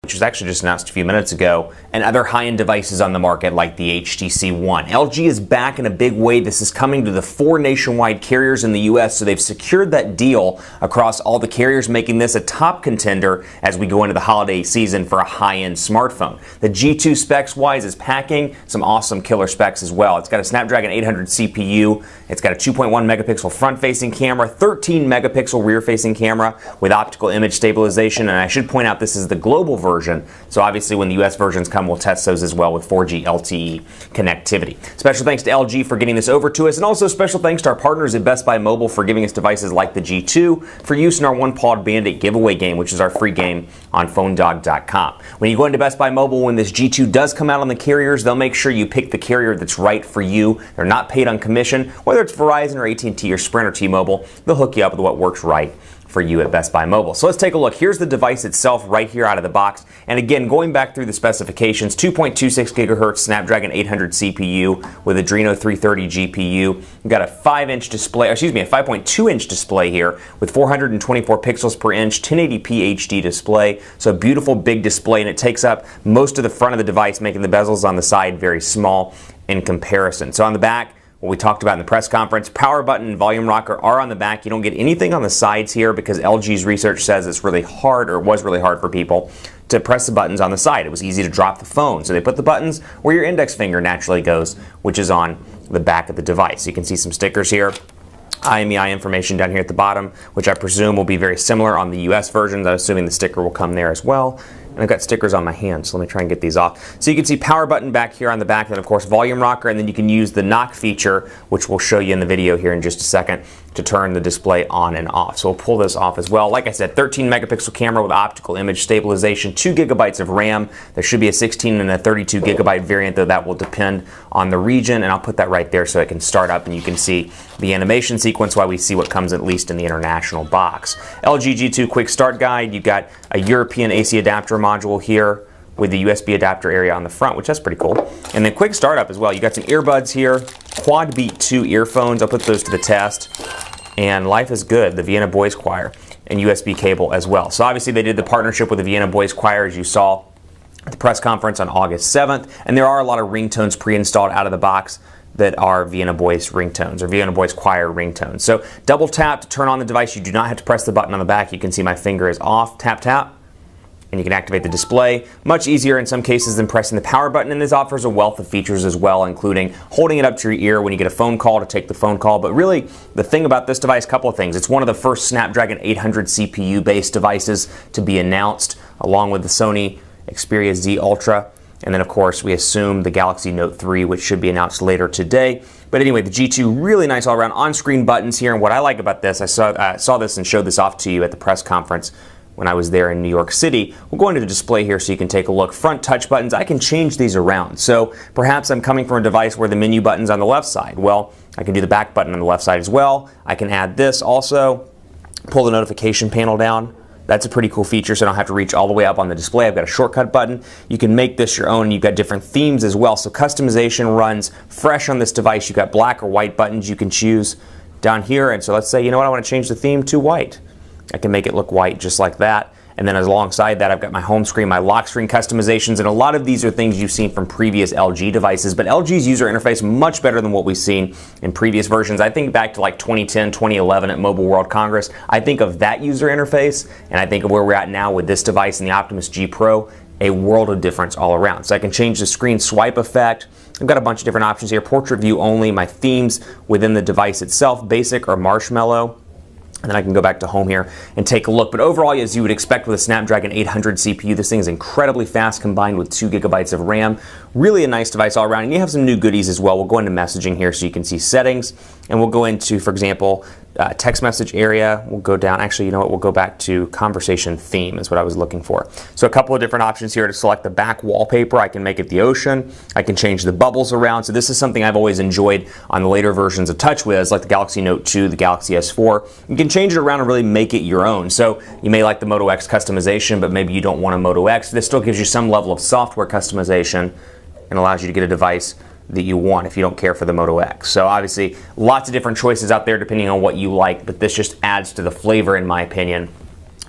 which was actually just announced a few minutes ago, and other high-end devices on the market like the HTC One. LG is back in a big way. This is coming to the 4 nationwide carriers in the US, so they've secured that deal across all the carriers, making this a top contender as we go into the holiday season for a high-end smartphone. The G2 specs-wise is packing some awesome killer specs as well. It's got a Snapdragon 800 CPU, it's got a 2.1 megapixel front-facing camera, 13 megapixel rear-facing camera with optical image stabilization, and I should point out this is the global version. So obviously when the US versions come, we'll test those as well with 4G LTE connectivity. Special thanks to LG for getting this over to us, and also special thanks to our partners at Best Buy Mobile for giving us devices like the G2 for use in our One Pawed Bandit giveaway game, which is our free game on PhoneDog.com. When you go into Best Buy Mobile, when this G2 does come out on the carriers, they'll make sure you pick the carrier that's right for you. They're not paid on commission, whether it's Verizon or AT&T or Sprint or T-Mobile. They'll hook you up with what works right for you at Best Buy Mobile. So let's take a look. Here's the device itself right here out of the box. And again, going back through the specifications, 2.26 gigahertz Snapdragon 800 CPU with Adreno 330 GPU. We've got a 5-inch display, a 5.2-inch display here with 424 pixels per inch, 1080p HD display. So a beautiful big display, and it takes up most of the front of the device, making the bezels on the side very small in comparison. So on the back, what we talked about in the press conference, power button and volume rocker are on the back. You don't get anything on the sides here because LG's research says it's really hard, or was really hard for people to press the buttons on the side. It was easy to drop the phone. So they put the buttons where your index finger naturally goes, which is on the back of the device. You can see some stickers here. IMEI information down here at the bottom, which I presume will be very similar on the US versions. I'm assuming the sticker will come there as well. And I've got stickers on my hand, so let me try and get these off. So you can see power button back here on the back, and then of course volume rocker, and then you can use the knock feature, which we'll show you in the video here in just a second, to turn the display on and off. So we'll pull this off as well. Like I said, 13 megapixel camera with optical image stabilization, 2 gigabytes of RAM. There should be a 16 and a 32 gigabyte variant, though that will depend on the region, and I'll put that right there so it can start up and you can see the animation sequence while we see what comes at least in the international box. LG G2 quick start guide. You've got a European AC adapter module here with the USB adapter area on the front, which that's pretty cool. And then quick startup as well. You got some earbuds here, Quad Beat 2 earphones. I'll put those to the test. And Life is Good, the Vienna Boys Choir, and USB cable as well. So obviously they did the partnership with the Vienna Boys Choir, as you saw at the press conference on August 7th. And there are a lot of ringtones pre-installed out of the box that are Vienna Boys ringtones, or Vienna Boys Choir ringtones. So double tap to turn on the device. You do not have to press the button on the back. You can see my finger is off. Tap, tap. And you can activate the display. Much easier in some cases than pressing the power button, and this offers a wealth of features as well, including holding it up to your ear when you get a phone call to take the phone call. But really, the thing about this device, a couple of things. It's one of the first Snapdragon 800 CPU-based devices to be announced, along with the Sony Xperia Z Ultra. And then, of course, we assume the Galaxy Note 3, which should be announced later today. But anyway, the G2, really nice all-around on-screen buttons here. And what I like about this, I saw this and showed this off to you at the press conference when I was there in New York City. We'll go into the display here so you can take a look. Front touch buttons, I can change these around. So perhaps I'm coming from a device where the menu button's on the left side. Well, I can do the back button on the left side as well. I can add this also, pull the notification panel down. That's a pretty cool feature, so I don't have to reach all the way up on the display. I've got a shortcut button. You can make this your own, and you've got different themes as well. So customization runs fresh on this device. You've got black or white buttons you can choose down here. And so let's say, you know what, I want to change the theme to white. I can make it look white just like that. And then alongside that, I've got my home screen, my lock screen customizations, and a lot of these are things you've seen from previous LG devices. But LG's user interface much better than what we've seen in previous versions. I think back to like 2010, 2011 at Mobile World Congress. I think of that user interface, and I think of where we're at now with this device and the Optimus G Pro, a world of difference all around. So I can change the screen swipe effect. I've got a bunch of different options here. Portrait view only, my themes within the device itself, basic or marshmallow. And then I can go back to home here and take a look. But overall, as you would expect with a Snapdragon 800 CPU, this thing is incredibly fast combined with 2 gigabytes of RAM. Really a nice device all around. And you have some new goodies as well. We'll go into messaging here so you can see settings. And we'll go into, for example, text message area. We'll go down. Actually, you know what? We'll go back to conversation theme is what I was looking for. So a couple of different options here to select the back wallpaper. I can make it the ocean. I can change the bubbles around. So this is something I've always enjoyed on the later versions of TouchWiz, like the Galaxy Note 2, the Galaxy S4. You can change it around and really make it your own. So you may like the Moto X customization, but maybe you don't want a Moto X. This still gives you some level of software customization and allows you to get a device that you want if you don't care for the Moto X. So obviously lots of different choices out there depending on what you like, but this just adds to the flavor in my opinion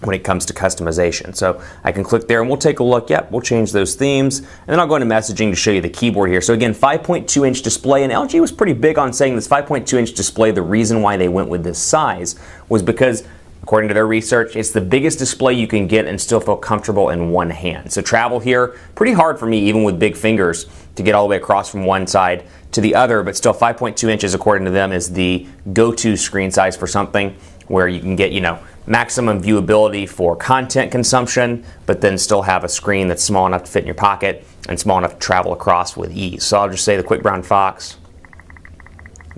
when it comes to customization. So I can click there and we'll take a look. Yep, we'll change those themes. And then I'll go into messaging to show you the keyboard here. So again, 5.2 inch display, and LG was pretty big on saying this 5.2 inch display, the reason why they went with this size was because, according to their research, it's the biggest display you can get and still feel comfortable in one hand. So travel here, pretty hard for me even with big fingers to get all the way across from one side to the other, but still 5.2 inches according to them is the go-to screen size for something where you can get, you know, maximum viewability for content consumption, but then still have a screen that's small enough to fit in your pocket and small enough to travel across with ease. So I'll just say the Quick Brown Fox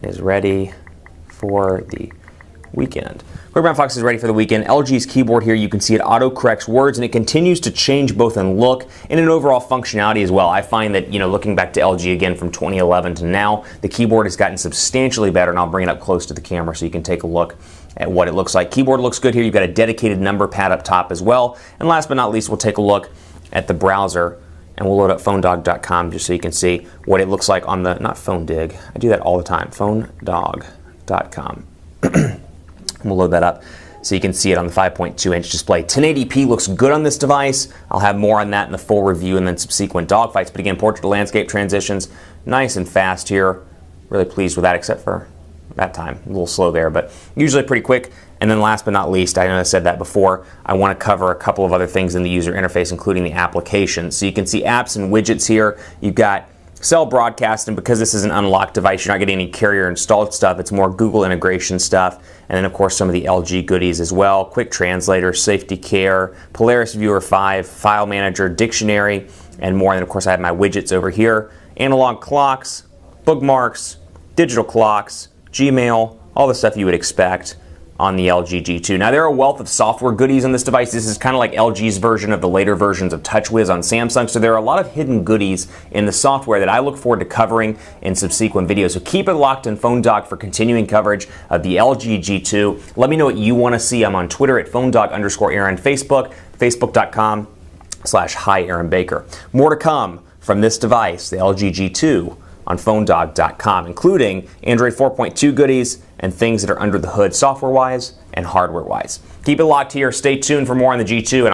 is ready for the weekend. Quick Brown Fox is ready for the weekend. LG's keyboard here, you can see it auto-corrects words, and it continues to change both in look and in overall functionality as well. I find that, you know, looking back to LG again from 2011 to now, the keyboard has gotten substantially better, and I'll bring it up close to the camera so you can take a look at what it looks like. Keyboard looks good here. You've got a dedicated number pad up top as well. And last but not least, we'll take a look at the browser, and we'll load up phonedog.com just so you can see what it looks like on the, not PhoneDig, I do that all the time, phonedog.com. We'll load that up so you can see it on the 5.2 inch display. 1080p looks good on this device. I'll have more on that in the full review and then subsequent dogfights. But again, portrait to landscape transitions, nice and fast here. Really pleased with that, except for that time. A little slow there, but usually pretty quick. And then last but not least, I know I said that before, I want to cover a couple of other things in the user interface, including the applications. So you can see apps and widgets here. You've got Cell Broadcast, and because this is an unlocked device, you're not getting any carrier installed stuff. It's more Google integration stuff. And then, of course, some of the LG goodies as well. Quick Translator, Safety Care, Polaris Viewer 5, File Manager, Dictionary, and more. And then, of course, I have my widgets over here. Analog clocks, bookmarks, digital clocks, Gmail, all the stuff you would expect on the LG G2. Now, there are a wealth of software goodies on this device. This is kind of like LG's version of the later versions of TouchWiz on Samsung, so there are a lot of hidden goodies in the software that I look forward to covering in subsequent videos. So keep it locked in PhoneDog for continuing coverage of the LG G2. Let me know what you want to see. I'm on Twitter at PhoneDog_Aaron, Facebook, Facebook.com/HiAaronBaker. More to come from this device, the LG G2, on PhoneDog.com, including Android 4.2 goodies and things that are under the hood software-wise and hardware-wise. Keep it locked here. Stay tuned for more on the G2.